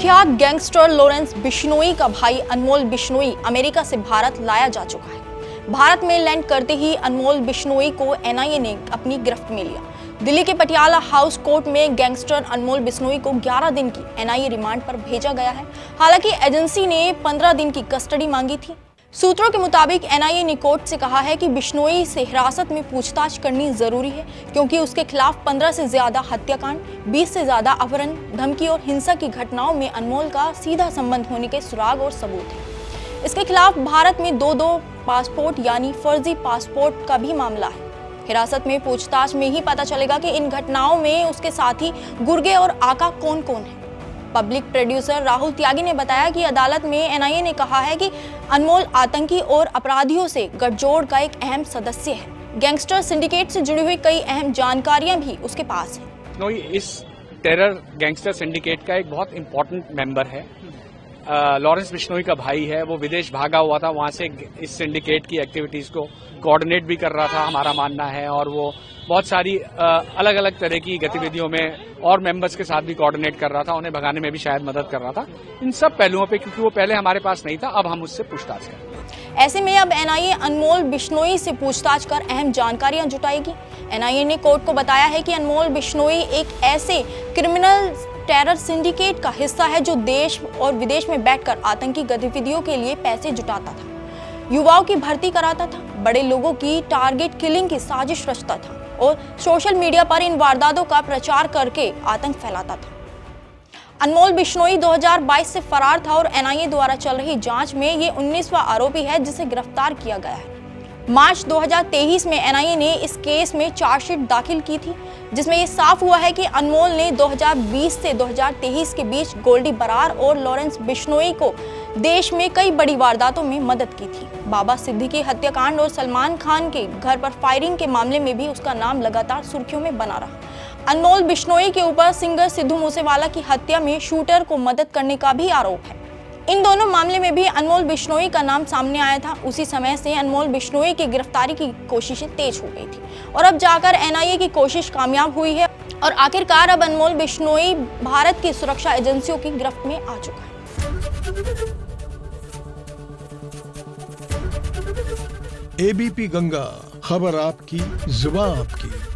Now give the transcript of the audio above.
कुख्यात gangster Lawrence Bishnoi का भाई अनमोल बिश्नोई अमेरिका से भारत लाया जा चुका है। भारत में लैंड करते ही अनमोल बिश्नोई को एनआईए ने अपनी गिरफ्त में लिया। दिल्ली के पटियाला हाउस कोर्ट में गैंगस्टर अनमोल बिश्नोई को 11 दिन की एनआईए रिमांड पर भेजा गया है। हालांकि एजेंसी ने 15 दिन की कस्टडी मांगी थी। सूत्रों के मुताबिक एनआईए ने कोर्ट से कहा है कि बिश्नोई से हिरासत में पूछताछ करनी जरूरी है, क्योंकि उसके खिलाफ 15 से ज्यादा हत्याकांड, 20 से ज्यादा अपहरण, धमकी और हिंसा की घटनाओं में अनमोल का सीधा संबंध होने के सुराग और सबूत हैं। इसके खिलाफ भारत में दो पासपोर्ट यानी फर्जी पासपोर्ट का भी मामला है। हिरासत में पूछताछ में ही पता चलेगा कि इन घटनाओं में उसके साथी गुर्गे और आका कौन कौन है। पब्लिक प्रोड्यूसर राहुल त्यागी ने बताया कि अदालत में एनआईए ने कहा है कि अनमोल आतंकी और अपराधियों से गठजोड़ का एक अहम सदस्य है। गैंगस्टर सिंडिकेट से जुड़ी हुई कई अहम जानकारियां भी उसके पास हैं। इस टेरर गैंगस्टर सिंडिकेट का एक बहुत इंपॉर्टेंट मेंबर है। लॉरेंस बिश्नोई का भाई है, वो विदेश भागा हुआ था, वहां से इस सिंडिकेट की एक्टिविटीज को कोऑर्डिनेट भी कर रहा था, हमारा मानना है। और वो बहुत सारी अलग अलग तरह की गतिविधियों में और मेंबर्स के साथ भी कोऑर्डिनेट कर रहा था, उन्हें भगाने में भी शायद मदद कर रहा था। इन सब पहलुओं पे, क्योंकि वो पहले हमारे पास नहीं था, अब हम उससे पूछताछ करेंगे। ऐसे में अब एनआईए अनमोल बिश्नोई से पूछताछ कर अहम जानकारियां जुटाएगी। एनआईए ने कोर्ट को बताया है कि अनमोल बिश्नोई एक ऐसे क्रिमिनल टेरर सिंडिकेट का हिस्सा है जो देश और विदेश में बैठकर आतंकी गतिविधियों के लिए पैसे जुटाता था, युवाओं की भर्ती कराता था, बड़े लोगों की टारगेट किलिंग की साजिश रचता था और सोशल मीडिया पर इन वारदातों का प्रचार करके आतंक फैलाता था। अनमोल बिश्नोई 2022 से फरार था और एनआईए द्वारा चल रही जांच में ये 19वां आरोपी है जिसे गिरफ्तार किया गया है। मार्च 2023 में एनआईए ने इस केस में चार्जशीट दाखिल की थी, जिसमें यह साफ हुआ है कि अनमोल ने 2020 से 2023 के बीच गोल्डी बरार और लॉरेंस बिश्नोई को देश में कई बड़ी वारदातों में मदद की थी। बाबा सिद्दीकी हत्याकांड और सलमान खान के घर पर फायरिंग के मामले में भी उसका नाम लगातार सुर्खियों में बना रहा। अनमोल बिश्नोई के ऊपर सिंगर सिद्धू मूसेवाला की हत्या में शूटर को मदद करने का भी आरोप है। इन दोनों मामले में भी अनमोल बिश्नोई का नाम सामने आया था। उसी समय से अनमोल बिश्नोई की गिरफ्तारी की कोशिशें तेज हो गई थी और अब जाकर एनआईए की कोशिश कामयाब हुई है और आखिरकार अब अनमोल बिश्नोई भारत की सुरक्षा एजेंसियों की गिरफ्त में आ चुका है। एबीपी गंगा, खबर आपकी, जुबान आपकी।